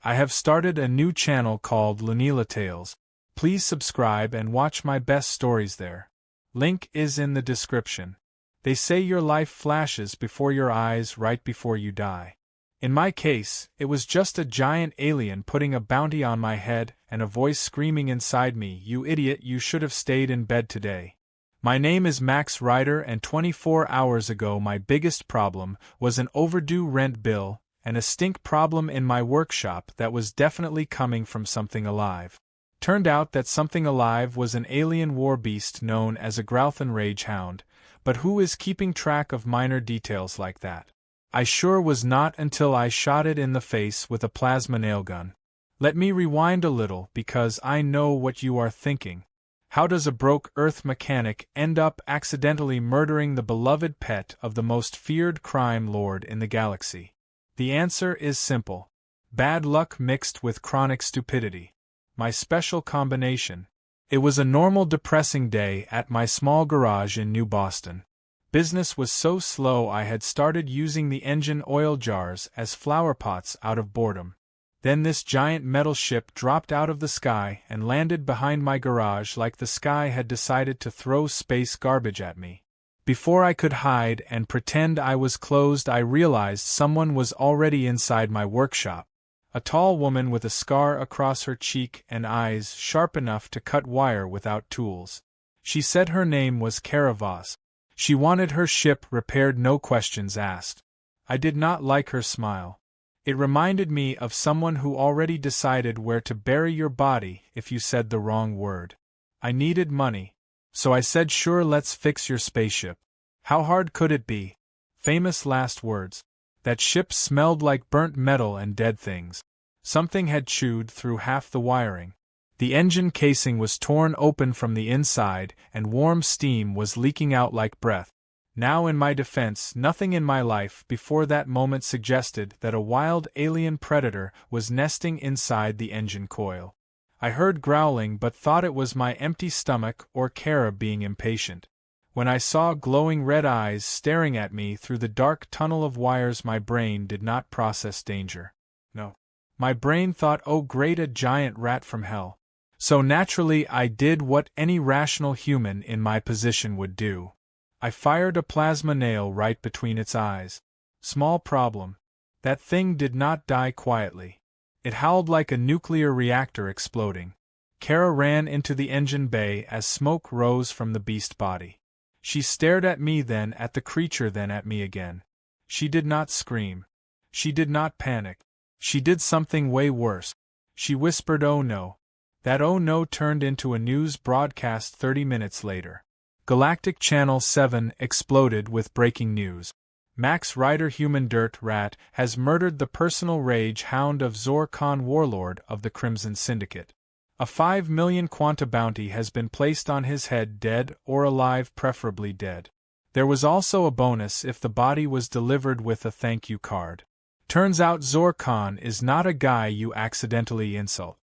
I have started a new channel called Lunila Tales. Please subscribe and watch my best stories there. Link is in the description. They say your life flashes before your eyes right before you die. In my case, it was just a giant alien putting a bounty on my head and a voice screaming inside me, "You idiot, you should have stayed in bed today." My name is Max Rider, and 24 hours ago my biggest problem was an overdue rent bill and a stink problem in my workshop that was definitely coming from something alive. Turned out that something alive was an alien war beast known as a Growthan Ragehound, but who is keeping track of minor details like that? I sure was not until I shot it in the face with a plasma nail gun. Let me rewind a little because I know what you are thinking. How does a broke Earth mechanic end up accidentally murdering the beloved pet of the most feared crime lord in the galaxy? The answer is simple. Bad luck mixed with chronic stupidity. My special combination. It was a normal depressing day at my small garage in New Boston. Business was so slow I had started using the engine oil jars as flower pots out of boredom. Then this giant metal ship dropped out of the sky and landed behind my garage like the sky had decided to throw space garbage at me. Before I could hide and pretend I was closed, I realized someone was already inside my workshop. A tall woman with a scar across her cheek and eyes sharp enough to cut wire without tools. She said her name was Kara Voss. She wanted her ship repaired, no questions asked. I did not like her smile. It reminded me of someone who already decided where to bury your body if you said the wrong word. I needed money. So I said, "Sure, let's fix your spaceship." How hard could it be? Famous last words. That ship smelled like burnt metal and dead things. Something had chewed through half the wiring. The engine casing was torn open from the inside, and warm steam was leaking out like breath. Now, in my defense, nothing in my life before that moment suggested that a wild alien predator was nesting inside the engine coil. I heard growling but thought it was my empty stomach or Kara being impatient. When I saw glowing red eyes staring at me through the dark tunnel of wires, my brain did not process danger. No. My brain thought, "Oh great, a giant rat from hell." So naturally I did what any rational human in my position would do. I fired a plasma nail right between its eyes. Small problem. That thing did not die quietly. It howled like a nuclear reactor exploding. Kara ran into the engine bay as smoke rose from the beast body. She stared at me, then at the creature, then at me again. She did not scream. She did not panic. She did something way worse. She whispered, "Oh no." That "oh no" turned into a news broadcast 30 minutes later. Galactic Channel 7 exploded with breaking news. Max Rider, human dirt rat, has murdered the personal rage hound of Zor Khan, warlord of the Crimson Syndicate. A 5 million quanta bounty has been placed on his head, dead or alive, preferably dead. There was also a bonus if the body was delivered with a thank you card. Turns out Zor Khan is not a guy you accidentally insult.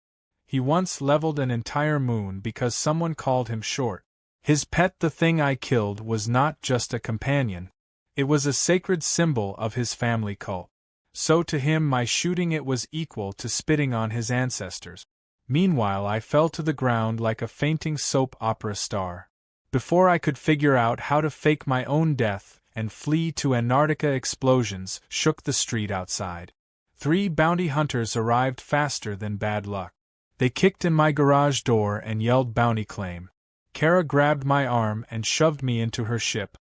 He once leveled an entire moon because someone called him short. His pet, the thing I killed, was not just a companion. It was a sacred symbol of his family cult. So to him my shooting it was equal to spitting on his ancestors. Meanwhile I fell to the ground like a fainting soap opera star. Before I could figure out how to fake my own death and flee to Antarctica, explosions shook the street outside. 3 bounty hunters arrived faster than bad luck. They kicked in my garage door and yelled bounty claim. Kara grabbed my arm and shoved me into her ship.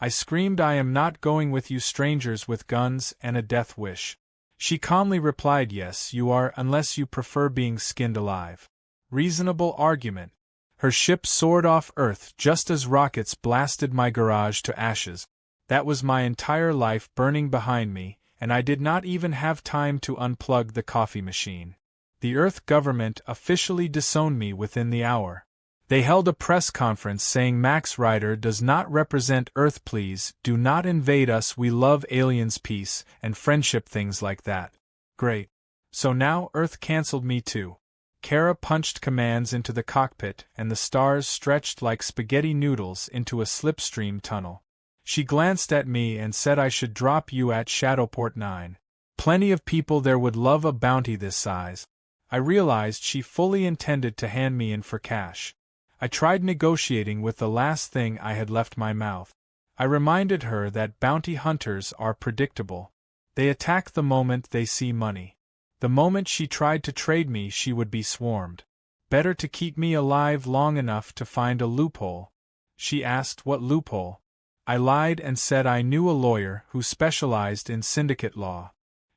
I screamed, "I am not going with you strangers with guns and a death wish." She calmly replied, "Yes, you are, unless you prefer being skinned alive." Reasonable argument. Her ship soared off Earth just as rockets blasted my garage to ashes. That was my entire life burning behind me, and I did not even have time to unplug the coffee machine. The Earth government officially disowned me within the hour. They held a press conference saying Max Rider does not represent Earth. Please do not invade us. We love aliens, peace, and friendship, things like that. Great. So now Earth cancelled me too. Kara punched commands into the cockpit and the stars stretched like spaghetti noodles into a slipstream tunnel. She glanced at me and said I should drop you at Shadowport 9. Plenty of people there would love a bounty this size. I realized she fully intended to hand me in for cash. I tried negotiating with the last thing I had left my mouth. I reminded her that bounty hunters are predictable. They attack the moment they see money. The moment she tried to trade me, she would be swarmed. Better to keep me alive long enough to find a loophole. She asked what loophole. I lied and said I knew a lawyer who specialized in syndicate law.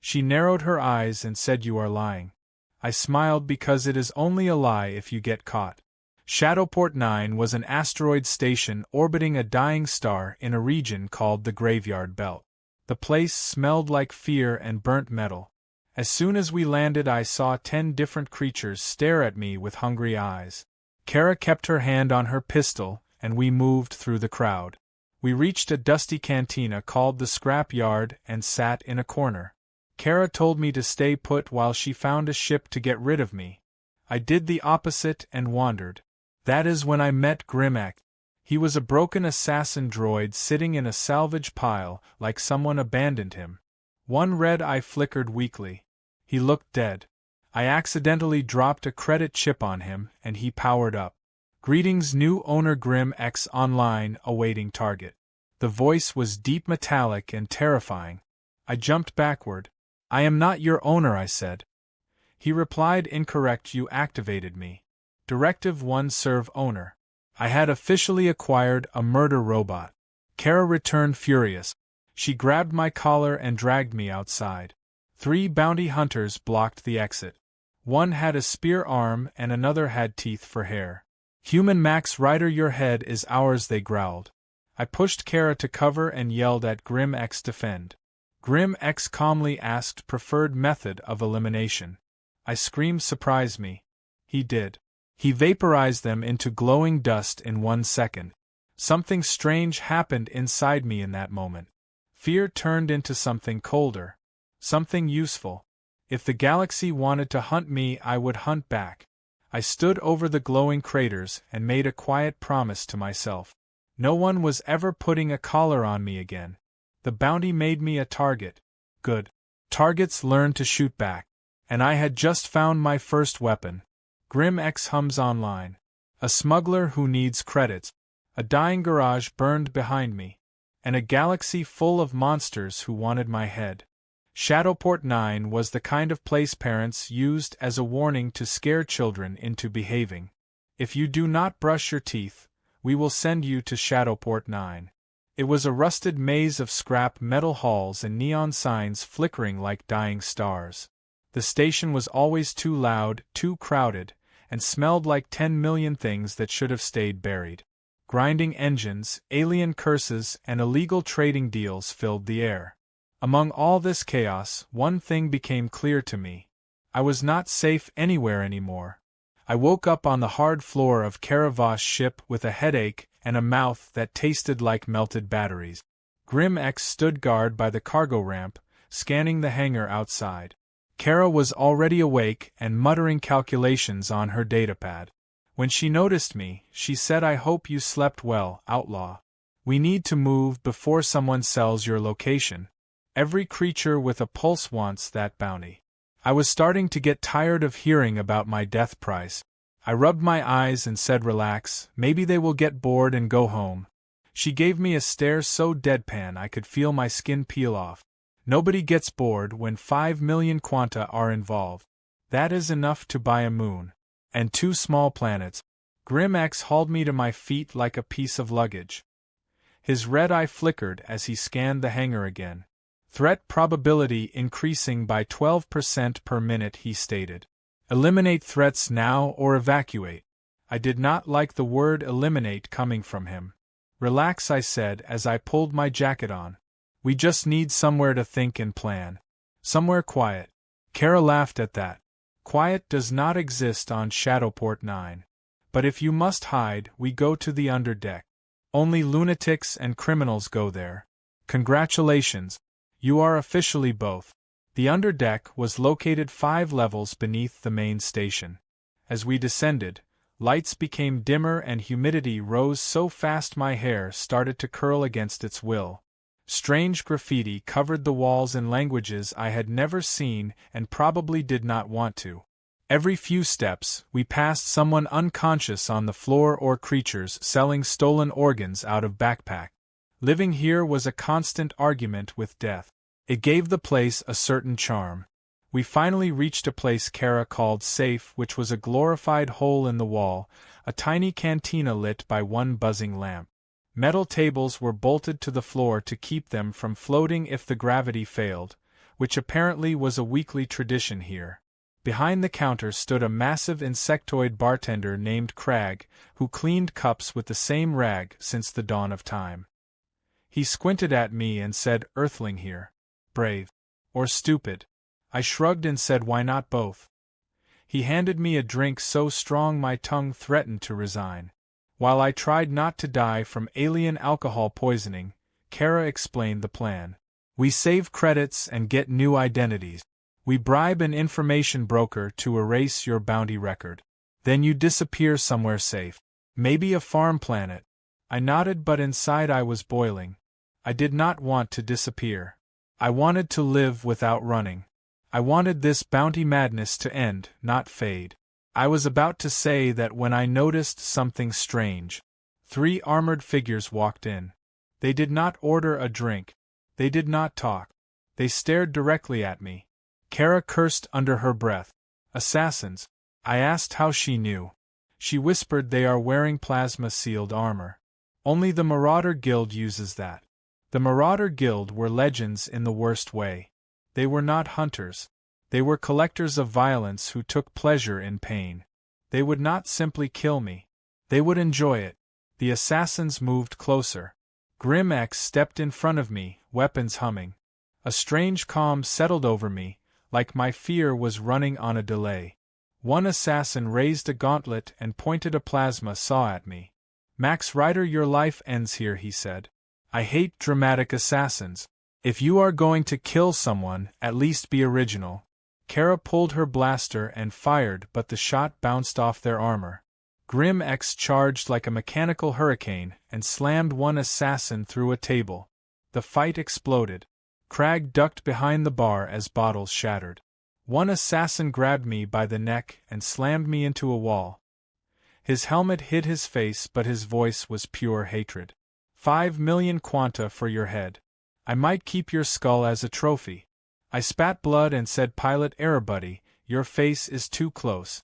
She narrowed her eyes and said, "You are lying." I smiled because it is only a lie if you get caught. Shadowport 9 was an asteroid station orbiting a dying star in a region called the Graveyard Belt. The place smelled like fear and burnt metal. As soon as we landed, I saw 10 different creatures stare at me with hungry eyes. Kara kept her hand on her pistol, and we moved through the crowd. We reached a dusty cantina called the Scrap Yard and sat in a corner. Kara told me to stay put while she found a ship to get rid of me. I did the opposite and wandered. That is when I met Grim-X. He was a broken assassin droid sitting in a salvage pile like someone abandoned him. One red eye flickered weakly. He looked dead. I accidentally dropped a credit chip on him and he powered up. "Greetings, new owner Grim-X online, awaiting target." The voice was deep, metallic, and terrifying. I jumped backward. "I am not your owner," I said. He replied, "Incorrect, you activated me. Directive 1, serve owner." I had officially acquired a murder robot. Kara returned furious. She grabbed my collar and dragged me outside. 3 bounty hunters blocked the exit. One had a spear arm and another had teeth for hair. "Human Max Rider, your head is ours," they growled. I pushed Kara to cover and yelled at Grim-X, "Defend." Grim-X calmly asked preferred method of elimination. I screamed, "Surprise me." He did. He vaporized them into glowing dust in 1 second. Something strange happened inside me in that moment. Fear turned into something colder. Something useful. If the galaxy wanted to hunt me, I would hunt back. I stood over the glowing craters and made a quiet promise to myself. No one was ever putting a collar on me again. The bounty made me a target. Good. Targets learn to shoot back. And I had just found my first weapon. Grim-X hums online. A smuggler who needs credits. A dying garage burned behind me. And a galaxy full of monsters who wanted my head. Shadowport 9 was the kind of place parents used as a warning to scare children into behaving. If you do not brush your teeth, we will send you to Shadowport 9. It was a rusted maze of scrap metal halls and neon signs flickering like dying stars. The station was always too loud, too crowded, and smelled like 10 million things that should have stayed buried. Grinding engines, alien curses, and illegal trading deals filled the air. Among all this chaos, one thing became clear to me. I was not safe anywhere anymore. I woke up on the hard floor of Karavosh's ship with a headache and a mouth that tasted like melted batteries. Grim-X stood guard by the cargo ramp, scanning the hangar outside. Kara was already awake and muttering calculations on her datapad. When she noticed me, she said, "I hope you slept well, outlaw. We need to move before someone sells your location. Every creature with a pulse wants that bounty." I was starting to get tired of hearing about my death price. I rubbed my eyes and said, "Relax, maybe they will get bored and go home." She gave me a stare so deadpan I could feel my skin peel off. Nobody gets bored when 5 million quanta are involved. That is enough to buy a moon. And 2 small planets. Grim-X hauled me to my feet like a piece of luggage. His red eye flickered as he scanned the hangar again. "Threat probability increasing by 12% per minute," he stated. "Eliminate threats now or evacuate." I did not like the word eliminate coming from him. "Relax," I said as I pulled my jacket on. "We just need somewhere to think and plan. Somewhere quiet." Kara laughed at that. Quiet does not exist on Shadowport 9. But if you must hide, we go to the underdeck. Only lunatics and criminals go there. Congratulations. You are officially both. The underdeck was located 5 levels beneath the main station. As we descended, lights became dimmer and humidity rose so fast my hair started to curl against its will. Strange graffiti covered the walls in languages I had never seen and probably did not want to. Every few steps, we passed someone unconscious on the floor or creatures selling stolen organs out of backpack. Living here was a constant argument with death. It gave the place a certain charm. We finally reached a place Kara called safe, which was a glorified hole in the wall, a tiny cantina lit by one buzzing lamp. Metal tables were bolted to the floor to keep them from floating if the gravity failed, which apparently was a weekly tradition here. Behind the counter stood a massive insectoid bartender named Crag, who cleaned cups with the same rag since the dawn of time. He squinted at me and said, "Earthling here. Brave. Or stupid?" I shrugged and said, "Why not both?" He handed me a drink so strong my tongue threatened to resign. While I tried not to die from alien alcohol poisoning, Kara explained the plan. We save credits and get new identities. We bribe an information broker to erase your bounty record. Then you disappear somewhere safe. Maybe a farm planet. I nodded, but inside I was boiling. I did not want to disappear. I wanted to live without running. I wanted this bounty madness to end, not fade. I was about to say that when I noticed something strange. 3 armored figures walked in. They did not order a drink. They did not talk. They stared directly at me. Kara cursed under her breath. Assassins. I asked how she knew. She whispered they are wearing plasma-sealed armor. Only the Marauder Guild uses that. The Marauder Guild were legends in the worst way. They were not hunters. They were collectors of violence who took pleasure in pain. They would not simply kill me. They would enjoy it. The assassins moved closer. Grim X stepped in front of me, weapons humming. A strange calm settled over me, like my fear was running on a delay. One assassin raised a gauntlet and pointed a plasma saw at me. "Max Rider, your life ends here," he said. "I hate dramatic assassins. If you are going to kill someone, at least be original." Kara pulled her blaster and fired, but the shot bounced off their armor. Grim X charged like a mechanical hurricane and slammed one assassin through a table. The fight exploded. Crag ducked behind the bar as bottles shattered. One assassin grabbed me by the neck and slammed me into a wall. His helmet hid his face, but his voice was pure hatred. 5 million quanta for your head. I might keep your skull as a trophy. I spat blood and said, "Pilot error, buddy, your face is too close."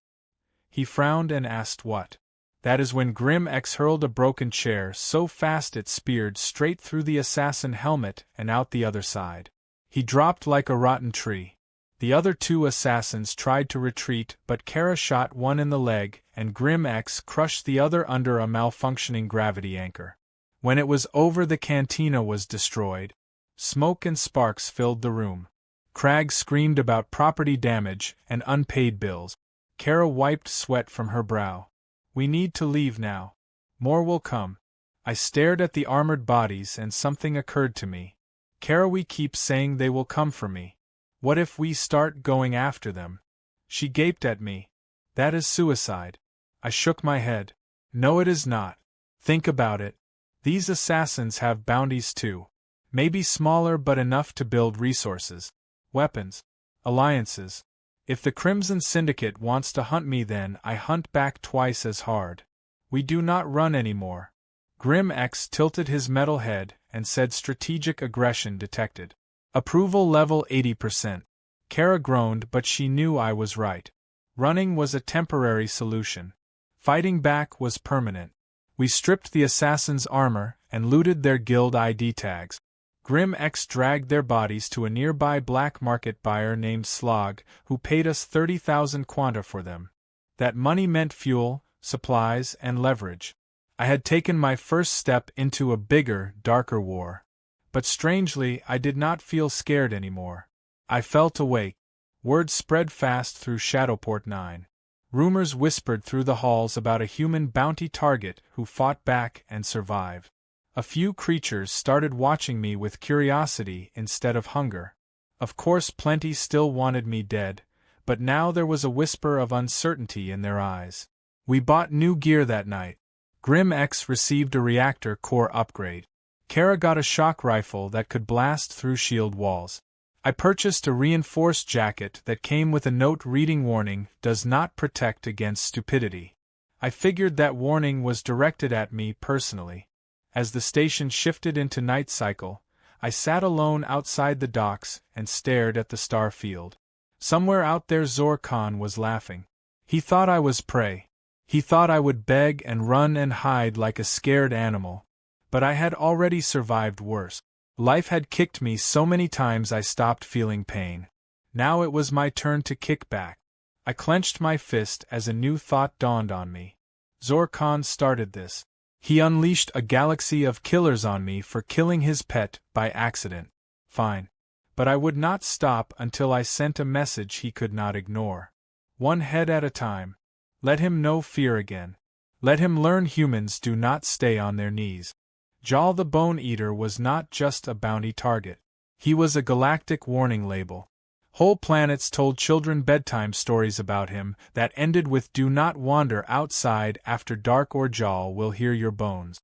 He frowned and asked what. That is when Grim X hurled a broken chair so fast it speared straight through the assassin helmet and out the other side. He dropped like a rotten tree. The other 2 assassins tried to retreat, but Kara shot one in the leg and Grim X crushed the other under a malfunctioning gravity anchor. When it was over, the cantina was destroyed. Smoke and sparks filled the room. Crag screamed about property damage and unpaid bills. Kara wiped sweat from her brow. "We need to leave now. More will come." I stared at the armored bodies and something occurred to me. "Kara, we keep saying they will come for me. What if we start going after them?" She gaped at me. "That is suicide." I shook my head. "No, it is not. Think about it. These assassins have bounties too. Maybe smaller but enough to build resources. Weapons. Alliances. If the Crimson Syndicate wants to hunt me, then I hunt back twice as hard. We do not run anymore." Grim X tilted his metal head and said, "Strategic aggression detected. Approval level 80%. Kara groaned, but she knew I was right. Running was a temporary solution. Fighting back was permanent. We stripped the assassins' armor and looted their guild ID tags. Grim X dragged their bodies to a nearby black market buyer named Slog, who paid us 30,000 quanta for them. That money meant fuel, supplies, and leverage. I had taken my first step into a bigger, darker war. But strangely, I did not feel scared anymore. I felt awake. Word spread fast through Shadowport 9. Rumors whispered through the halls about a human bounty target who fought back and survived. A few creatures started watching me with curiosity instead of hunger. Of course, plenty still wanted me dead, but now there was a whisper of uncertainty in their eyes. We bought new gear that night. Grim X received a reactor core upgrade. Kara got a shock rifle that could blast through shield walls. I purchased a reinforced jacket that came with a note reading warning, "Does not protect against stupidity." I figured that warning was directed at me personally. As the station shifted into night cycle, I sat alone outside the docks and stared at the star field. Somewhere out there Zor Khan was laughing. He thought I was prey. He thought I would beg and run and hide like a scared animal. But I had already survived worse. Life had kicked me so many times I stopped feeling pain. Now it was my turn to kick back. I clenched my fist as a new thought dawned on me. Zor Khan started this. He unleashed a galaxy of killers on me for killing his pet by accident. Fine. But I would not stop until I sent a message he could not ignore. One head at a time. Let him know fear again. Let him learn humans do not stay on their knees. Jal the Bone Eater was not just a bounty target. He was a galactic warning label. Whole planets told children bedtime stories about him that ended with "Do not wander outside after dark or Jal will hear your bones."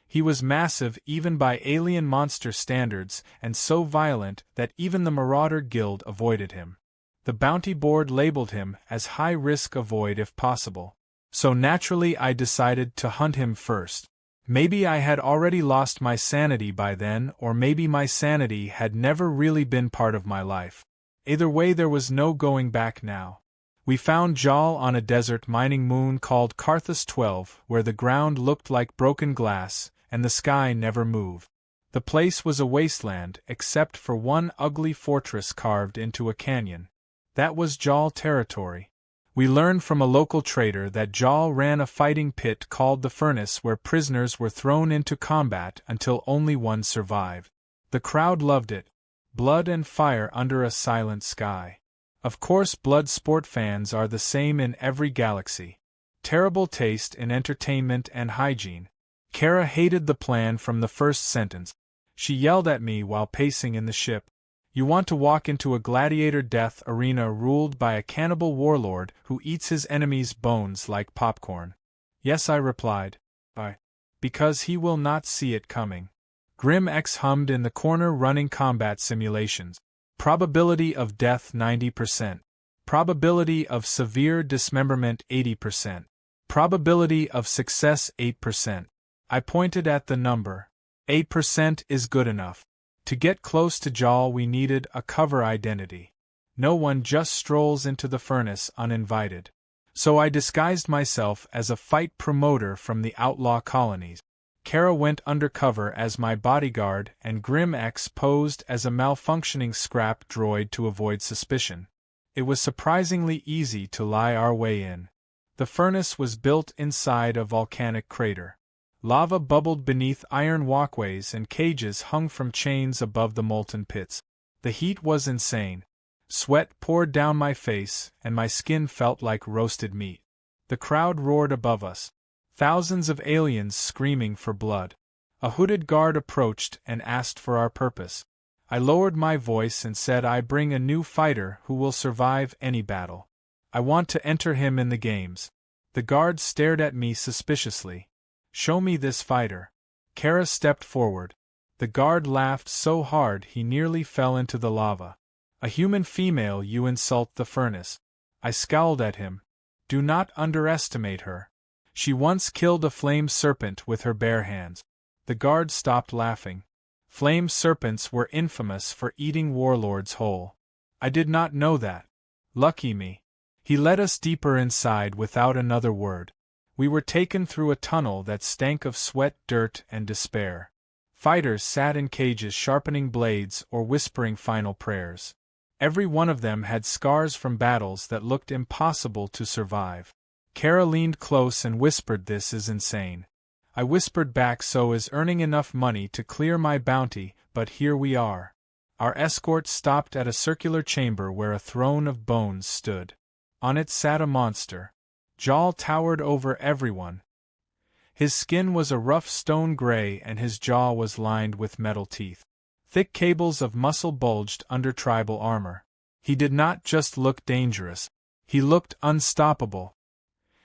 He was massive even by alien monster standards and so violent that even the Marauder Guild avoided him. The bounty board labeled him as high risk, avoid if possible. So naturally I decided to hunt him first. Maybe I had already lost my sanity by then, or maybe my sanity had never really been part of my life. Either way, there was no going back now. We found Jal on a desert mining moon called Karthus 12, where the ground looked like broken glass, and the sky never moved. The place was a wasteland except for one ugly fortress carved into a canyon. That was Jal territory. We learned from a local trader that Jal ran a fighting pit called the Furnace where prisoners were thrown into combat until only one survived. The crowd loved it. Blood and fire under a silent sky. Of course, blood sport fans are the same in every galaxy. Terrible taste in entertainment and hygiene. Kara hated the plan from the first sentence. She yelled at me while pacing in the ship. "You want to walk into a gladiator death arena ruled by a cannibal warlord who eats his enemies' bones like popcorn?" "Yes," I replied. "Why?" "Because he will not see it coming." Grim X hummed in the corner, running combat simulations. Probability of death 90%. Probability of severe dismemberment 80%. Probability of success 8%. I pointed at the number. 8% is good enough. To get close to Jal we needed a cover identity. No one just strolls into the furnace uninvited. So I disguised myself as a fight promoter from the outlaw colonies. Kara went undercover as my bodyguard and Grim X posed as a malfunctioning scrap droid to avoid suspicion. It was surprisingly easy to lie our way in. The furnace was built inside a volcanic crater. Lava bubbled beneath iron walkways and cages hung from chains above the molten pits. The heat was insane. Sweat poured down my face and my skin felt like roasted meat. The crowd roared above us. Thousands of aliens screaming for blood. A hooded guard approached and asked for our purpose. I lowered my voice and said, "I bring a new fighter who will survive any battle. I want to enter him in the games." The guard stared at me suspiciously. "Show me this fighter." Kara stepped forward. The guard laughed so hard he nearly fell into the lava. "A human female, you insult the furnace." I scowled at him. "Do not underestimate her. She once killed a flame serpent with her bare hands." The guard stopped laughing. Flame serpents were infamous for eating warlords whole. I did not know that. Lucky me. He led us deeper inside without another word. We were taken through a tunnel that stank of sweat, dirt, and despair. Fighters sat in cages sharpening blades or whispering final prayers. Every one of them had scars from battles that looked impossible to survive. Kara leaned close and whispered, "This is insane." I whispered back, "So is earning enough money to clear my bounty, but here we are." Our escort stopped at a circular chamber where a throne of bones stood. On it sat a monster. Jal towered over everyone. His skin was a rough stone gray and his jaw was lined with metal teeth. Thick cables of muscle bulged under tribal armor. He did not just look dangerous. He looked unstoppable.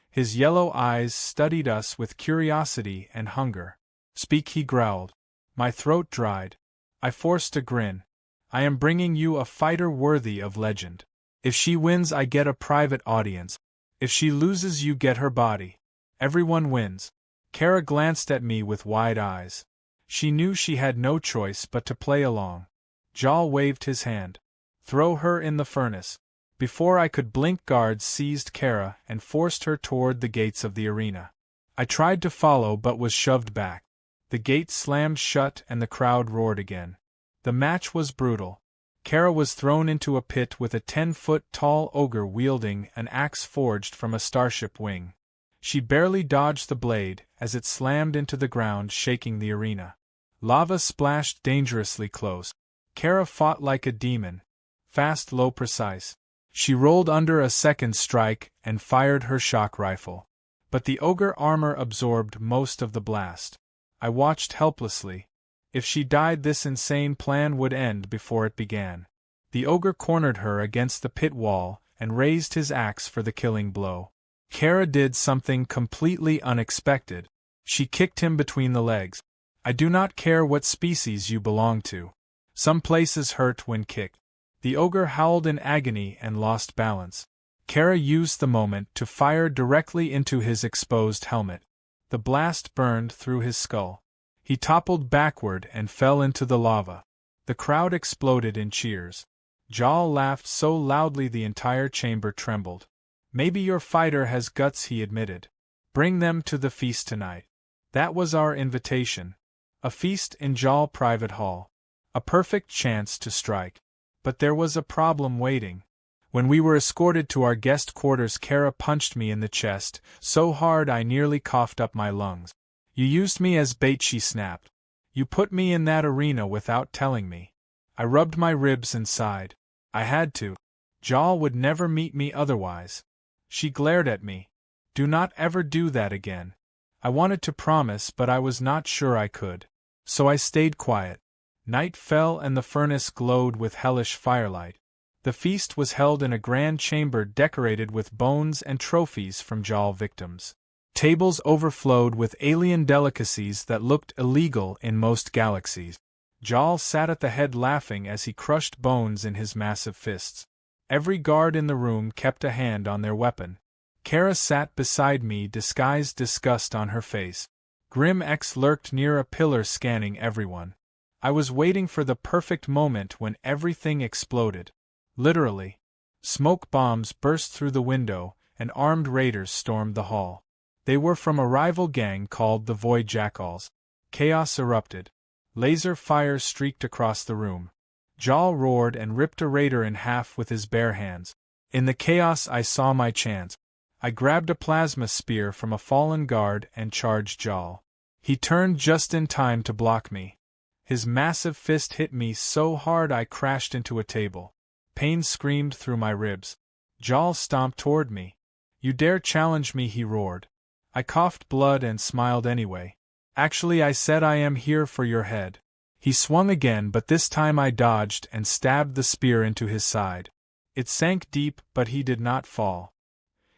His yellow eyes studied us with curiosity and hunger. "Speak," he growled. My throat dried. I forced a grin. I am bringing you a fighter worthy of legend. If she wins, I get a private audience. If she loses, you get her body. Everyone wins. Kara glanced at me with wide eyes. She knew she had no choice but to play along. Jal waved his hand. Throw her in the furnace. Before I could blink, guards seized Kara and forced her toward the gates of the arena. I tried to follow but was shoved back. The gates slammed shut and the crowd roared again. The match was brutal. Kara was thrown into a pit with a 10-foot-tall ogre wielding an axe forged from a starship wing. She barely dodged the blade as it slammed into the ground, shaking the arena. Lava splashed dangerously close. Kara fought like a demon. Fast, low, precise. She rolled under a second strike and fired her shock rifle. But the ogre armor absorbed most of the blast. I watched helplessly. If she died, this insane plan would end before it began. The ogre cornered her against the pit wall and raised his axe for the killing blow. Kara did something completely unexpected. She kicked him between the legs. I do not care what species you belong to. Some places hurt when kicked. The ogre howled in agony and lost balance. Kara used the moment to fire directly into his exposed helmet. The blast burned through his skull. He toppled backward and fell into the lava. The crowd exploded in cheers. Jal laughed so loudly the entire chamber trembled. Maybe your fighter has guts, he admitted. Bring them to the feast tonight. That was our invitation. A feast in Jal Private Hall. A perfect chance to strike. But there was a problem waiting. When we were escorted to our guest quarters, Kara punched me in the chest, so hard I nearly coughed up my lungs. You used me as bait, she snapped. You put me in that arena without telling me. I rubbed my ribs and sighed. I had to. Jal would never meet me otherwise. She glared at me. Do not ever do that again. I wanted to promise, but I was not sure I could. So I stayed quiet. Night fell and the furnace glowed with hellish firelight. The feast was held in a grand chamber decorated with bones and trophies from Jal victims. Tables overflowed with alien delicacies that looked illegal in most galaxies. Jal sat at the head laughing as he crushed bones in his massive fists. Every guard in the room kept a hand on their weapon. Kara sat beside me, disguised disgust on her face. Grim X lurked near a pillar, scanning everyone. I was waiting for the perfect moment when everything exploded. Literally. Smoke bombs burst through the window, and armed raiders stormed the hall. They were from a rival gang called the Void Jackals. Chaos erupted. Laser fire streaked across the room. Jal roared and ripped a raider in half with his bare hands. In the chaos I saw my chance. I grabbed a plasma spear from a fallen guard and charged Jal. He turned just in time to block me. His massive fist hit me so hard I crashed into a table. Pain screamed through my ribs. Jal stomped toward me. You dare challenge me, he roared. I coughed blood and smiled anyway. Actually, I said, I am here for your head. He swung again, but this time I dodged and stabbed the spear into his side. It sank deep, but he did not fall.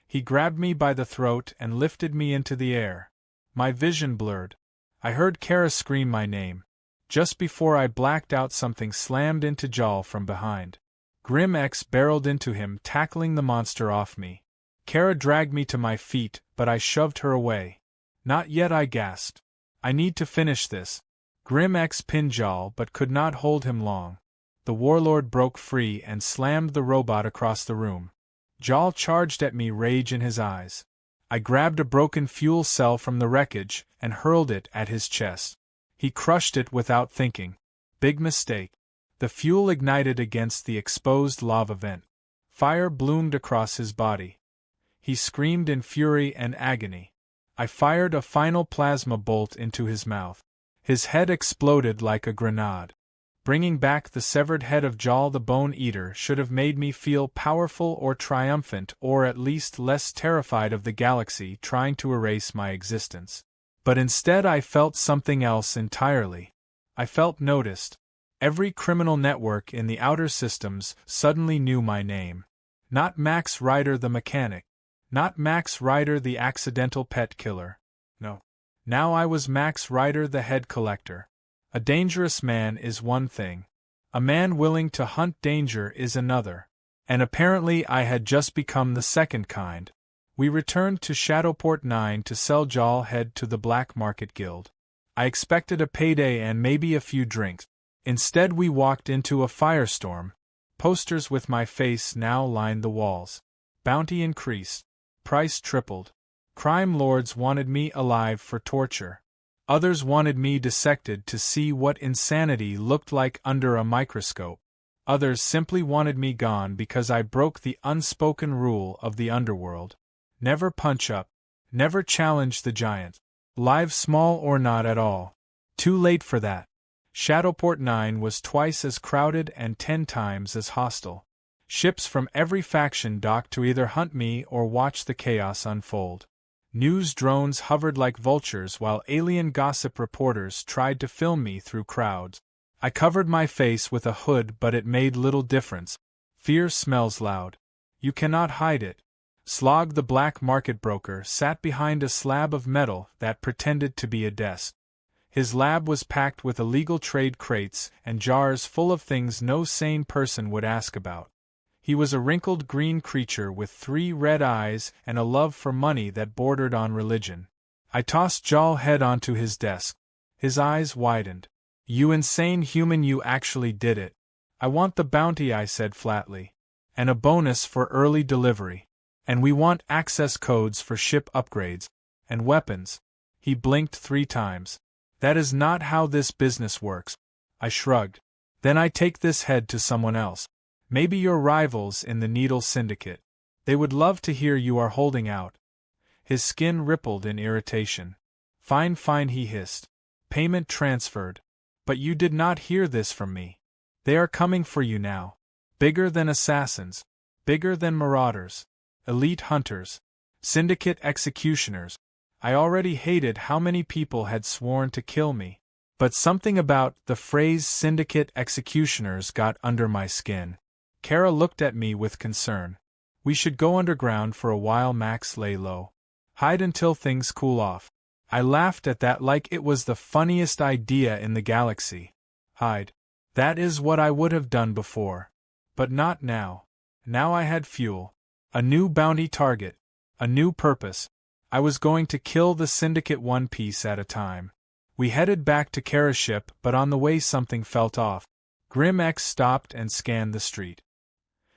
He grabbed me by the throat and lifted me into the air. My vision blurred. I heard Kara scream my name. Just before I blacked out, something slammed into Jal from behind. Grim X barreled into him, tackling the monster off me. Kara dragged me to my feet, but I shoved her away. Not yet, I gasped. I need to finish this. Grim X pinned Jal but could not hold him long. The warlord broke free and slammed the robot across the room. Jal charged at me, rage in his eyes. I grabbed a broken fuel cell from the wreckage and hurled it at his chest. He crushed it without thinking. Big mistake. The fuel ignited against the exposed lava vent. Fire bloomed across his body. He screamed in fury and agony. I fired a final plasma bolt into his mouth. His head exploded like a grenade. Bringing back the severed head of Jal the Bone Eater should have made me feel powerful or triumphant, or at least less terrified of the galaxy trying to erase my existence. But instead I felt something else entirely. I felt noticed. Every criminal network in the outer systems suddenly knew my name. Not Max Rider the mechanic. Not Max Rider the accidental pet killer. No. Now I was Max Rider the head collector. A dangerous man is one thing. A man willing to hunt danger is another. And apparently I had just become the second kind. We returned to Shadowport 9 to sell Jal Head to the Black Market Guild. I expected a payday and maybe a few drinks. Instead we walked into a firestorm. Posters with my face now lined the walls. Bounty increased. Price tripled. Crime lords wanted me alive for torture. Others wanted me dissected to see what insanity looked like under a microscope. Others simply wanted me gone because I broke the unspoken rule of the underworld. Never punch up. Never challenge the giant. Live small or not at all. Too late for that. Shadowport 9 was twice as crowded and 10 times as hostile. Ships from every faction docked to either hunt me or watch the chaos unfold. News drones hovered like vultures while alien gossip reporters tried to film me through crowds. I covered my face with a hood, but it made little difference. Fear smells loud. You cannot hide it. Slog the black market broker sat behind a slab of metal that pretended to be a desk. His lab was packed with illegal trade crates and jars full of things no sane person would ask about. He was a wrinkled green creature with 3 red eyes and a love for money that bordered on religion. I tossed Jal Head onto his desk. His eyes widened. You insane human, you actually did it. I want the bounty, I said flatly. And a bonus for early delivery. And we want access codes for ship upgrades. And weapons. He blinked 3 times. That is not how this business works. I shrugged. Then I take this head to someone else. Maybe your rivals in the Needle Syndicate. They would love to hear you are holding out. His skin rippled in irritation. Fine, he hissed. Payment transferred. But you did not hear this from me. They are coming for you now. Bigger than assassins. Bigger than marauders. Elite hunters. Syndicate executioners. I already hated how many people had sworn to kill me. But something about the phrase syndicate executioners got under my skin. Kara looked at me with concern. We should go underground for a while, Max lay low. Hide until things cool off. I laughed at that like it was the funniest idea in the galaxy. Hide. That is what I would have done before. But not now. Now I had fuel. A new bounty target. A new purpose. I was going to kill the Syndicate one piece at a time. We headed back to Kara's ship, but on the way something felt off. Grim X stopped and scanned the street.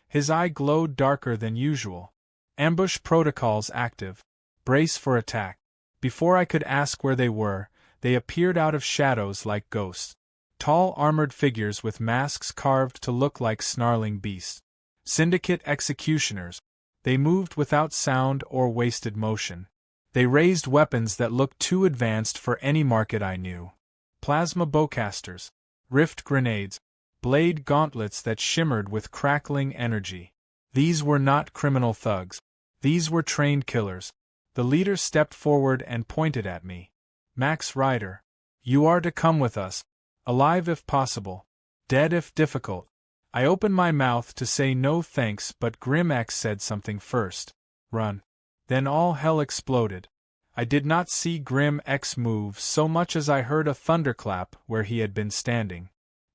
His eye glowed darker than usual. Ambush protocols active. Brace for attack. Before I could ask where they were, they appeared out of shadows like ghosts. Tall armored figures with masks carved to look like snarling beasts. Syndicate executioners. They moved without sound or wasted motion. They raised weapons that looked too advanced for any market I knew. Plasma bowcasters. Rift grenades. Blade gauntlets that shimmered with crackling energy. These were not criminal thugs. These were trained killers. The leader stepped forward and pointed at me. Max Rider. You are to come with us. Alive if possible. Dead if difficult. I opened my mouth to say no thanks, but Grim X said something first. Run. Then all hell exploded. I did not see Grim X move so much as I heard a thunderclap where he had been standing.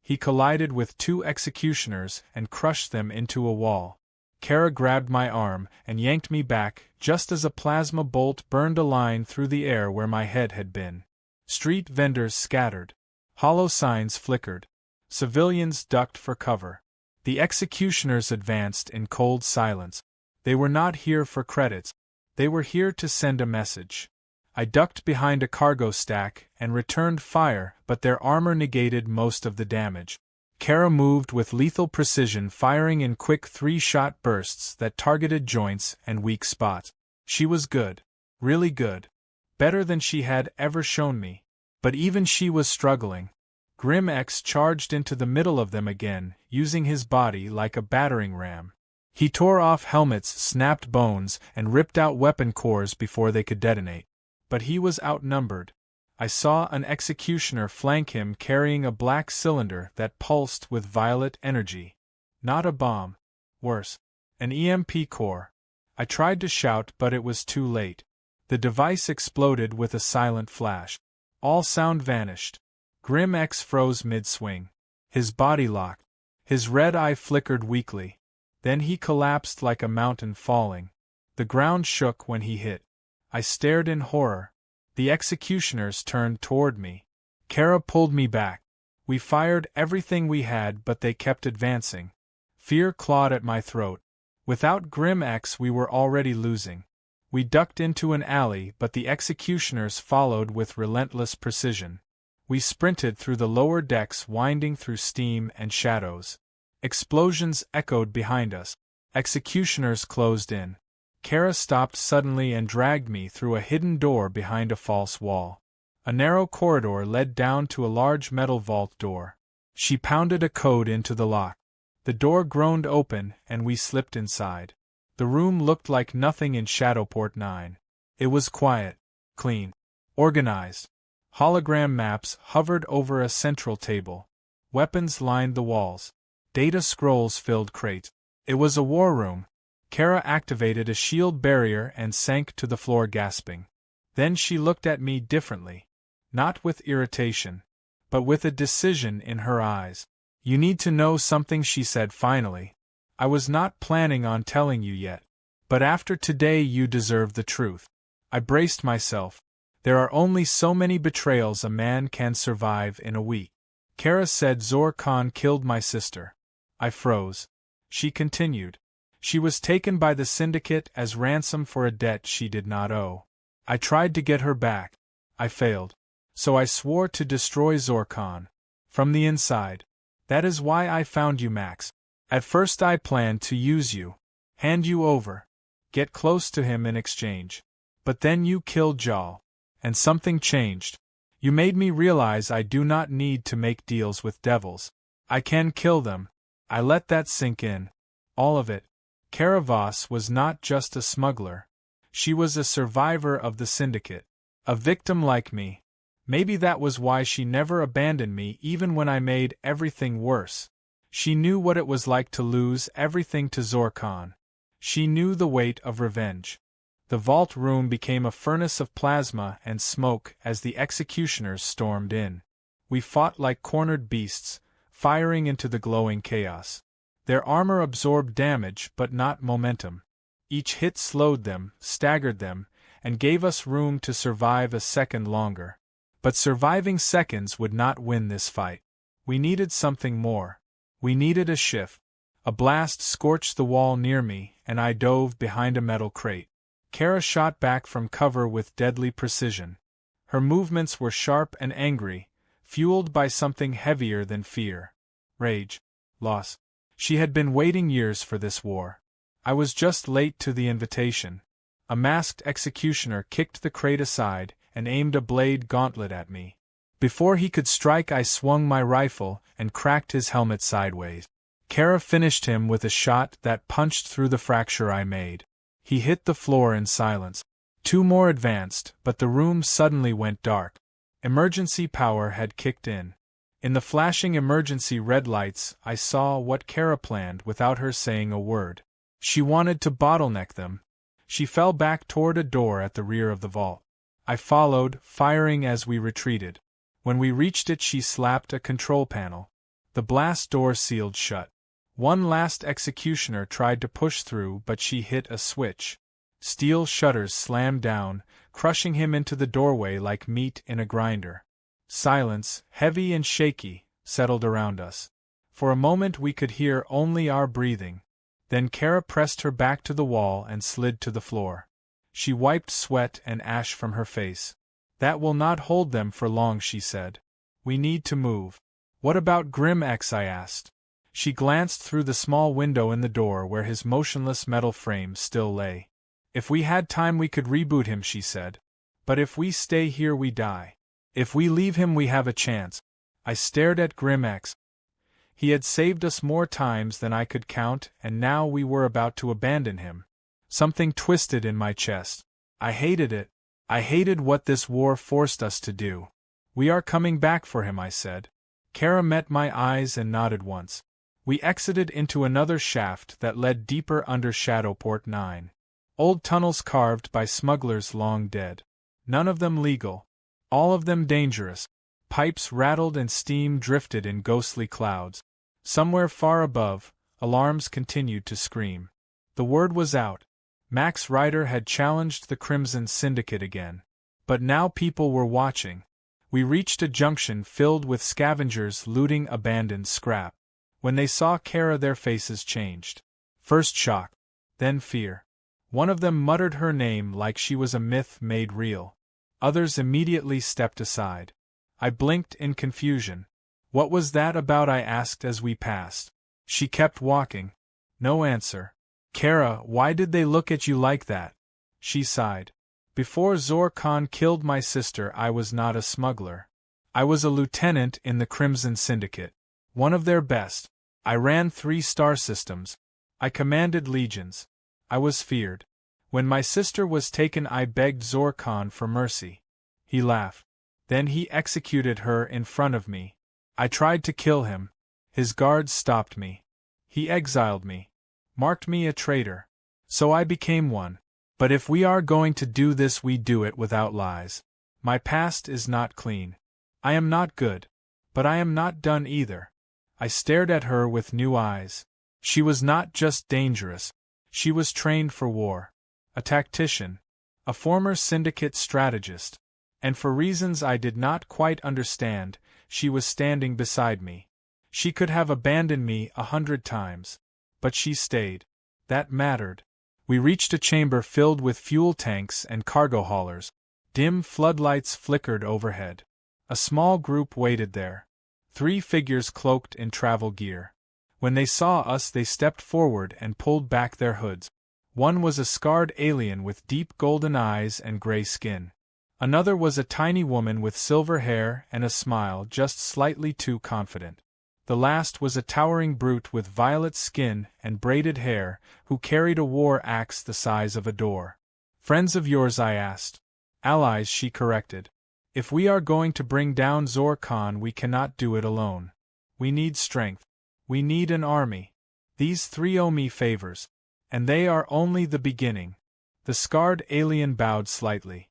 He collided with 2 executioners and crushed them into a wall. Kara grabbed my arm and yanked me back just as a plasma bolt burned a line through the air where my head had been. Street vendors scattered. Hollow signs flickered. Civilians ducked for cover. The executioners advanced in cold silence. They were not here for credits. They were here to send a message. I ducked behind a cargo stack and returned fire, but their armor negated most of the damage. Kara moved with lethal precision, firing in quick 3-shot bursts that targeted joints and weak spots. She was good. Really good. Better than she had ever shown me. But even she was struggling. Grim X charged into the middle of them again, using his body like a battering ram. He tore off helmets, snapped bones, and ripped out weapon cores before they could detonate. But he was outnumbered. I saw an executioner flank him carrying a black cylinder that pulsed with violet energy. Not a bomb. Worse. An EMP core. I tried to shout, but it was too late. The device exploded with a silent flash. All sound vanished. Grim X froze mid-swing. His body locked. His red eye flickered weakly. Then he collapsed like a mountain falling. The ground shook when he hit. I stared in horror. The executioners turned toward me. Kara pulled me back. We fired everything we had, but they kept advancing. Fear clawed at my throat. Without Grim X, we were already losing. We ducked into an alley, but the executioners followed with relentless precision. We sprinted through the lower decks, winding through steam and shadows. Explosions echoed behind us. Executioners closed in. Kara stopped suddenly and dragged me through a hidden door behind a false wall. A narrow corridor led down to a large metal vault door. She pounded a code into the lock. The door groaned open, and we slipped inside. The room looked like nothing in Shadowport 9. It was quiet, clean, organized. Hologram maps hovered over a central table. Weapons lined the walls. Data scrolls filled crates. It was a war room. Kara activated a shield barrier and sank to the floor, gasping. Then she looked at me differently. Not with irritation, but with a decision in her eyes. "You need to know something," she said finally. "I was not planning on telling you yet. But after today you deserve the truth." I braced myself. There are only so many betrayals a man can survive in a week. Kara said Zor Khan killed my sister. I froze. She continued. She was taken by the Syndicate as ransom for a debt she did not owe. I tried to get her back. I failed. So I swore to destroy Zor Khan. From the inside. That is why I found you, Max. At first I planned to use you. Hand you over. Get close to him in exchange. But then you killed Jal. And something changed. You made me realize I do not need to make deals with devils. I can kill them. I let that sink in. All of it. Kara Voss was not just a smuggler. She was a survivor of the Syndicate. A victim like me. Maybe that was why she never abandoned me even when I made everything worse. She knew what it was like to lose everything to Zor Khan. She knew the weight of revenge. The vault room became a furnace of plasma and smoke as the executioners stormed in. We fought like cornered beasts, firing into the glowing chaos. Their armor absorbed damage but not momentum. Each hit slowed them, staggered them, and gave us room to survive a second longer. But surviving seconds would not win this fight. We needed something more. We needed a shift. A blast scorched the wall near me, and I dove behind a metal crate. Kara shot back from cover with deadly precision. Her movements were sharp and angry, fueled by something heavier than fear. Rage. Loss. She had been waiting years for this war. I was just late to the invitation. A masked executioner kicked the crate aside and aimed a blade gauntlet at me. Before he could strike, I swung my rifle and cracked his helmet sideways. Kara finished him with a shot that punched through the fracture I made. He hit the floor in silence. Two more advanced, but the room suddenly went dark. Emergency power had kicked in. In the flashing emergency red lights, I saw what Kara planned without her saying a word. She wanted to bottleneck them. She fell back toward a door at the rear of the vault. I followed, firing as we retreated. When we reached it, she slapped a control panel. The blast door sealed shut. One last executioner tried to push through, but she hit a switch. Steel shutters slammed down, crushing him into the doorway like meat in a grinder. Silence, heavy and shaky, settled around us. For a moment we could hear only our breathing. Then Kara pressed her back to the wall and slid to the floor. She wiped sweat and ash from her face. "That will not hold them for long," she said. "We need to move." "What about Grim X?" I asked. She glanced through the small window in the door where his motionless metal frame still lay. "If we had time we could reboot him," she said. "But if we stay here we die. If we leave him we have a chance." I stared at Grim X. He had saved us more times than I could count, and now we were about to abandon him. Something twisted in my chest. I hated it. I hated what this war forced us to do. "We are coming back for him," I said. Kara met my eyes and nodded once. We exited into another shaft that led deeper under Shadowport 9. Old tunnels carved by smugglers long dead. None of them legal. All of them dangerous. Pipes rattled and steam drifted in ghostly clouds. Somewhere far above, alarms continued to scream. The word was out. Max Rider had challenged the Crimson Syndicate again. But now people were watching. We reached a junction filled with scavengers looting abandoned scrap. When they saw Kara, their faces changed. First shock, then fear. One of them muttered her name like she was a myth made real. Others immediately stepped aside. I blinked in confusion. What was that about? I asked as we passed. She kept walking. No answer. Kara, why did they look at you like that? She sighed. Before Zor Khan killed my sister, I was not a smuggler. I was a lieutenant in the Crimson Syndicate. One of their best. I ran 3 star systems. I commanded legions. I was feared. When my sister was taken, I begged Zor Khan for mercy. He laughed. Then he executed her in front of me. I tried to kill him. His guards stopped me. He exiled me. Marked me a traitor. So I became one. But if we are going to do this, we do it without lies. My past is not clean. I am not good. But I am not done either. I stared at her with new eyes. She was not just dangerous. She was trained for war. A tactician. A former syndicate strategist. And for reasons I did not quite understand, she was standing beside me. She could have abandoned me 100 times. But she stayed. That mattered. We reached a chamber filled with fuel tanks and cargo haulers. Dim floodlights flickered overhead. A small group waited there. 3 figures cloaked in travel gear. When they saw us, they stepped forward and pulled back their hoods. One was a scarred alien with deep golden eyes and gray skin. Another was a tiny woman with silver hair and a smile just slightly too confident. The last was a towering brute with violet skin and braided hair, who carried a war axe the size of a door. Friends of yours? I asked. Allies, she corrected. If we are going to bring down Zor Khan, we cannot do it alone. We need strength. We need an army. These 3 owe me favors. And they are only the beginning. The scarred alien bowed slightly.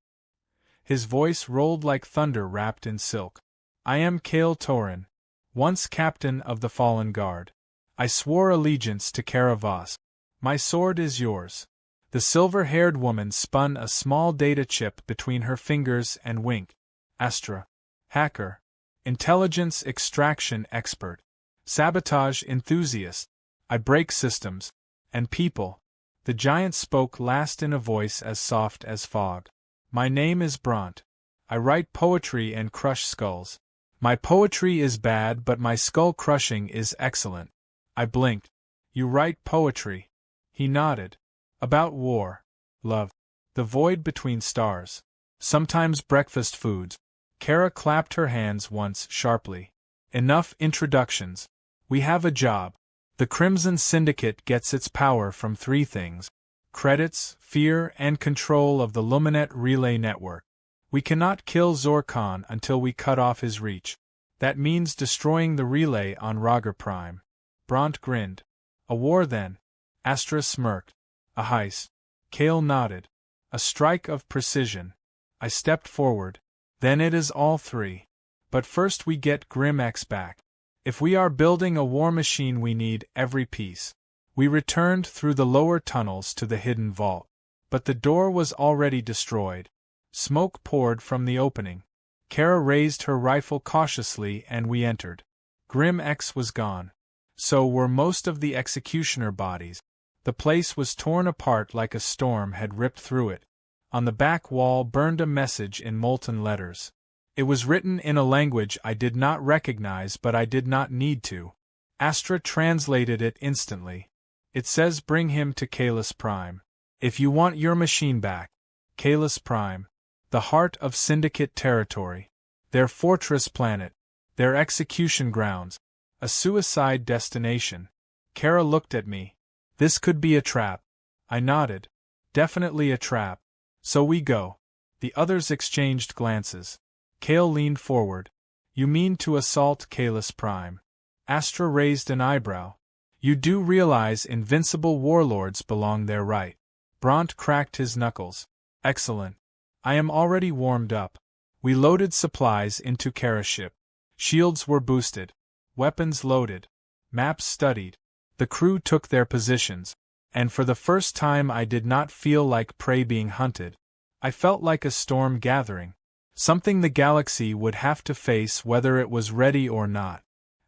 His voice rolled like thunder wrapped in silk. I am Kale Torin, once captain of the Fallen Guard. I swore allegiance to Kara Voss. My sword is yours. The silver-haired woman spun a small data chip between her fingers and winked. Astra. Hacker. Intelligence extraction expert. Sabotage enthusiast. I break systems. And people. The giant spoke last in a voice as soft as fog. My name is Bront. I write poetry and crush skulls. My poetry is bad, but my skull crushing is excellent. I blinked. You write poetry? He nodded. About war. Love. The void between stars. Sometimes breakfast foods. Kara clapped her hands once sharply. Enough introductions. We have a job. The Crimson Syndicate gets its power from 3 things. Credits, fear, and control of the Luminet relay network. We cannot kill Zor Khan until we cut off his reach. That means destroying the relay on Ragar Prime. Bront grinned. A war then? Astra smirked. A heist. Kale nodded. A strike of precision. I stepped forward. Then it is all 3. But first we get Grim X back. If we are building a war machine, we need every piece. We returned through the lower tunnels to the hidden vault. But the door was already destroyed. Smoke poured from the opening. Kara raised her rifle cautiously and we entered. Grim X was gone. So were most of the executioner bodies. The place was torn apart like a storm had ripped through it. On the back wall burned a message in molten letters. It was written in a language I did not recognize, but I did not need to. Astra translated it instantly. It says, bring him to Kalis Prime. If you want your machine back. Kalis Prime. The heart of Syndicate territory. Their fortress planet. Their execution grounds. A suicide destination. Kara looked at me. This could be a trap. I nodded. Definitely a trap. So we go. The others exchanged glances. Kale leaned forward. You mean to assault Kalis Prime? Astra raised an eyebrow. You do realize invincible warlords belong there, right? Bront cracked his knuckles. Excellent. I am already warmed up. We loaded supplies into Kara's ship. Shields were boosted, weapons loaded, maps studied. The crew took their positions, and for the first time I did not feel like prey being hunted. I felt like a storm gathering, something the galaxy would have to face whether it was ready or not.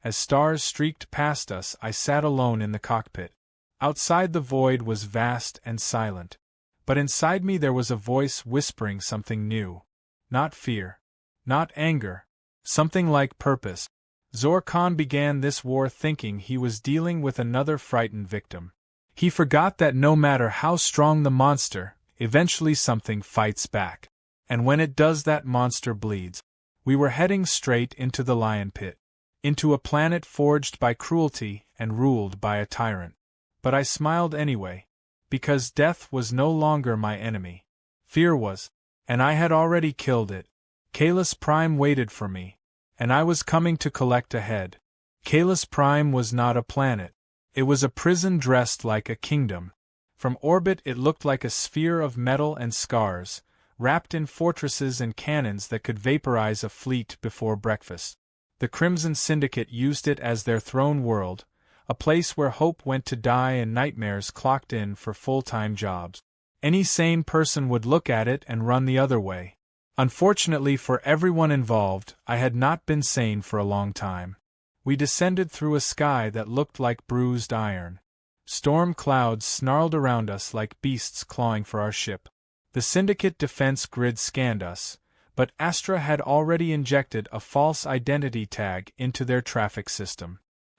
As stars streaked past us, I sat alone in the cockpit. Outside the void was vast and silent, but inside me there was a voice whispering something new. Not fear, not anger, something like purpose. Zor Khan began this war thinking he was dealing with another frightened victim. He forgot that no matter how strong the monster, eventually something fights back. And when it does, that monster bleeds. We were heading straight into the lion pit, into a planet forged by cruelty and ruled by a tyrant. But I smiled anyway, because death was no longer my enemy. Fear was, and I had already killed it. Kahless Prime waited for me, and I was coming to collect a head. Kahless Prime was not a planet. It was a prison dressed like a kingdom. From orbit it looked like a sphere of metal and scars, wrapped in fortresses and cannons that could vaporize a fleet before breakfast. The Crimson Syndicate used it as their throne world, a place where hope went to die and nightmares clocked in for full-time jobs. Any sane person would look at it and run the other way. Unfortunately for everyone involved, I had not been sane for a long time. We descended through a sky that looked like bruised iron. Storm clouds snarled around us like beasts clawing for our ship. The Syndicate defense grid scanned us, but Astra had already injected a false identity tag into their traffic system.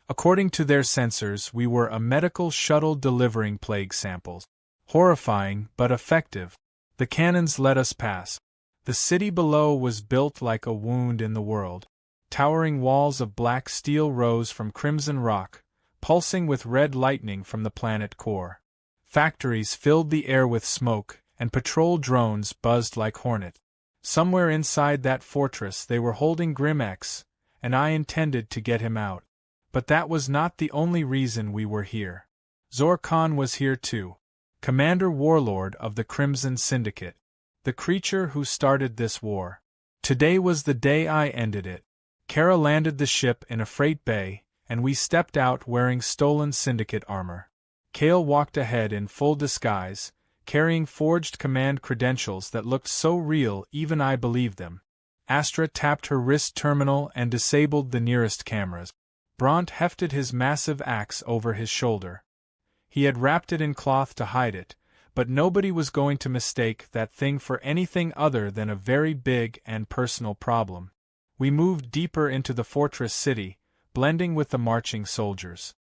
According to their sensors, we were a medical shuttle delivering plague samples. Horrifying, but effective. The cannons let us pass. The city below was built like a wound in the world. Towering walls of black steel rose from crimson rock, pulsing with red lightning from the planet core. Factories filled the air with smoke, and patrol drones buzzed like hornets. Somewhere inside that fortress they were holding Grim-X, and I intended to get him out. But that was not the only reason we were here. Zor Khan was here too. Commander Warlord of the Crimson Syndicate. The creature who started this war. Today was the day I ended it. Kara landed the ship in a freight bay, and we stepped out wearing stolen Syndicate armor. Kale walked ahead in full disguise, carrying forged command credentials that looked so real even I believed them. Astra tapped her wrist terminal and disabled the nearest cameras. Bront hefted his massive axe over his shoulder. He had wrapped it in cloth to hide it, but nobody was going to mistake that thing for anything other than a very big and personal problem. We moved deeper into the fortress city, blending with the marching soldiers.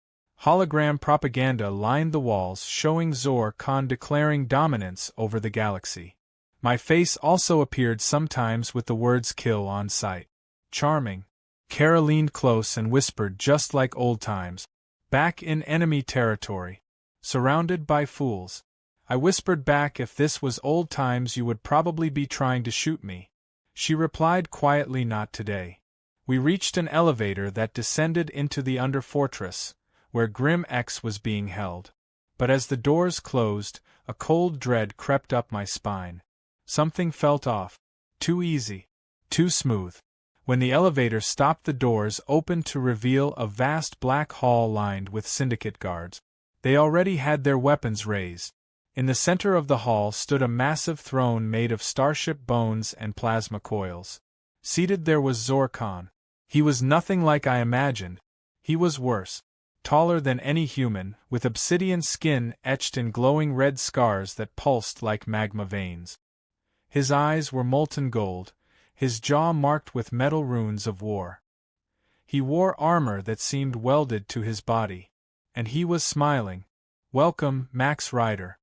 Hologram propaganda lined the walls, showing Zor Khan declaring dominance over the galaxy. My face also appeared sometimes with the words "kill" on sight. Charming. Kara leaned close and whispered just like old times. Back in enemy territory. Surrounded by fools. I whispered back, if this was old times you would probably be trying to shoot me. She replied quietly, not today. We reached an elevator that descended into the under-fortress, where Grim-X was being held. But as the doors closed, a cold dread crept up my spine. Something felt off. Too easy. Too smooth. When the elevator stopped, the doors opened to reveal a vast black hall lined with Syndicate guards. They already had their weapons raised. In the center of the hall stood a massive throne made of starship bones and plasma coils. Seated there was Zor Khan. He was nothing like I imagined. He was worse. Taller than any human, with obsidian skin etched in glowing red scars that pulsed like magma veins. His eyes were molten gold, his jaw marked with metal runes of war. He wore armor that seemed welded to his body. And he was smiling. "Welcome, Max Rider."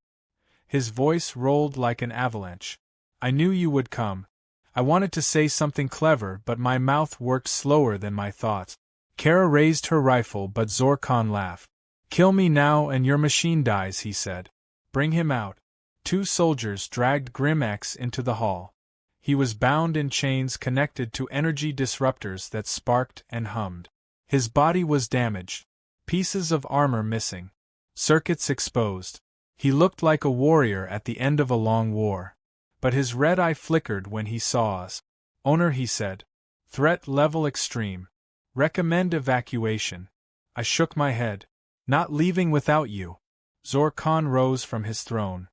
His voice rolled like an avalanche. "I knew you would come." I wanted to say something clever, but my mouth worked slower than my thoughts. Kara raised her rifle, but Zor Khan laughed. "Kill me now and your machine dies," he said. "Bring him out." Two soldiers dragged Grim-X into the hall. He was bound in chains connected to energy disruptors that sparked and hummed. His body was damaged. Pieces of armor missing. Circuits exposed. He looked like a warrior at the end of a long war. But his red eye flickered when he saw us. Owner, he said. Threat level extreme. Recommend evacuation. I shook my head. Not leaving without you. Zor Khan rose from his throne.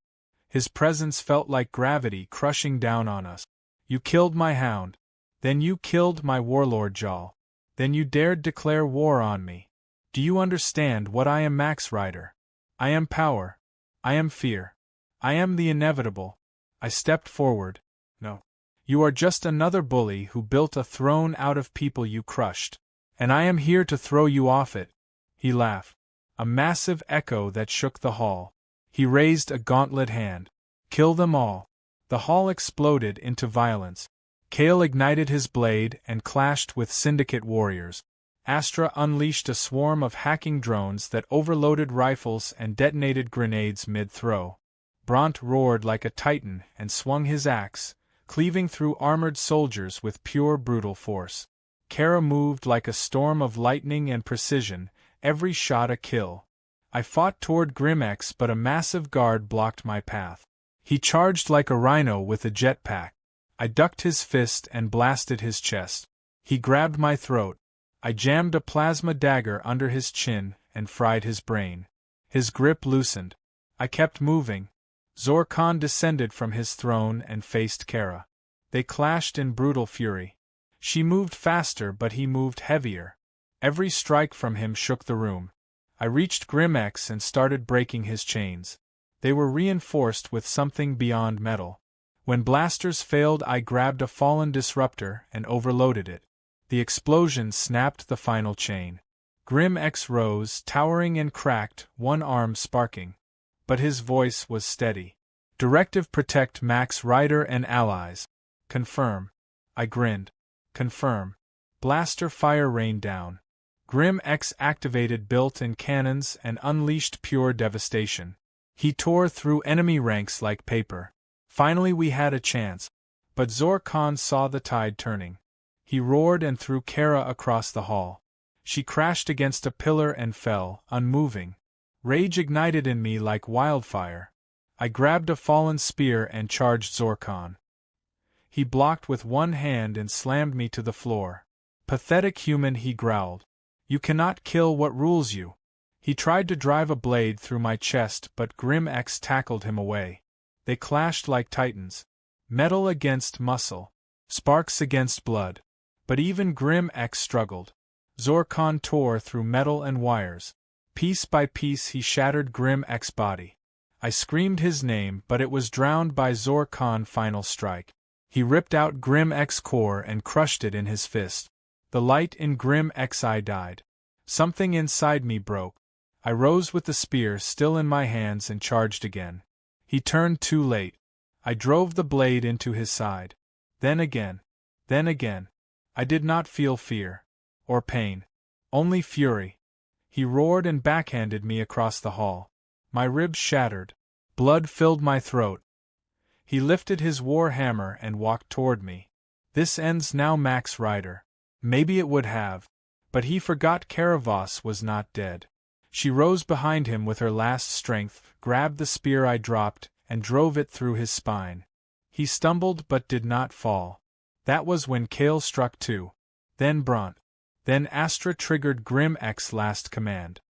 His presence felt like gravity crushing down on us. You killed my hound. Then you killed my warlord Jal. Then you dared declare war on me. Do you understand what I am, Max Rider? I am power. I am fear. I am the inevitable. I stepped forward. No. You are just another bully who built a throne out of people you crushed. And I am here to throw you off it. He laughed. A massive echo that shook the hall. He raised a gauntlet hand. Kill them all. The hall exploded into violence. Kale ignited his blade and clashed with Syndicate warriors. Astra unleashed a swarm of hacking drones that overloaded rifles and detonated grenades mid-throw. Bront roared like a titan and swung his axe, cleaving through armored soldiers with pure brutal force. Kara moved like a storm of lightning and precision, every shot a kill. I fought toward Grimex, but a massive guard blocked my path. He charged like a rhino with a jetpack. I ducked his fist and blasted his chest. He grabbed my throat. I jammed a plasma dagger under his chin and fried his brain. His grip loosened. I kept moving. Zor Khan descended from his throne and faced Kara. They clashed in brutal fury. She moved faster, but he moved heavier. Every strike from him shook the room. I reached Grimex and started breaking his chains. They were reinforced with something beyond metal. When blasters failed, I grabbed a fallen disruptor and overloaded it. The explosion snapped the final chain. Grimex rose, towering and cracked, one arm sparking. But his voice was steady. Directive: protect Max Rider and allies. Confirm. I grinned. Confirm. Blaster fire rained down. Grimex activated built-in cannons and unleashed pure devastation. He tore through enemy ranks like paper. Finally we had a chance. But Zor Khan saw the tide turning. He roared and threw Kara across the hall. She crashed against a pillar and fell, unmoving. Rage ignited in me like wildfire. I grabbed a fallen spear and charged Zor Khan. He blocked with one hand and slammed me to the floor. Pathetic human, he growled. You cannot kill what rules you. He tried to drive a blade through my chest, but Grimex tackled him away. They clashed like titans. Metal against muscle. Sparks against blood. But even Grimex struggled. Zor Khan tore through metal and wires. Piece by piece he shattered Grimex's body. I screamed his name, but it was drowned by Zor Khan's final strike. He ripped out Grimex's core and crushed it in his fist. The light in Grimex's eye died. Something inside me broke. I rose with the spear still in my hands and charged again. He turned too late. I drove the blade into his side. Then again. Then again. I did not feel fear. Or pain. Only fury. He roared and backhanded me across the hall. My ribs shattered. Blood filled my throat. He lifted his war hammer and walked toward me. This ends now, Max Rider. Maybe it would have. But he forgot Karavos was not dead. She rose behind him with her last strength, grabbed the spear I dropped, and drove it through his spine. He stumbled but did not fall. That was when Kale struck too. Then Bront. Then Astra triggered Grimex's last command.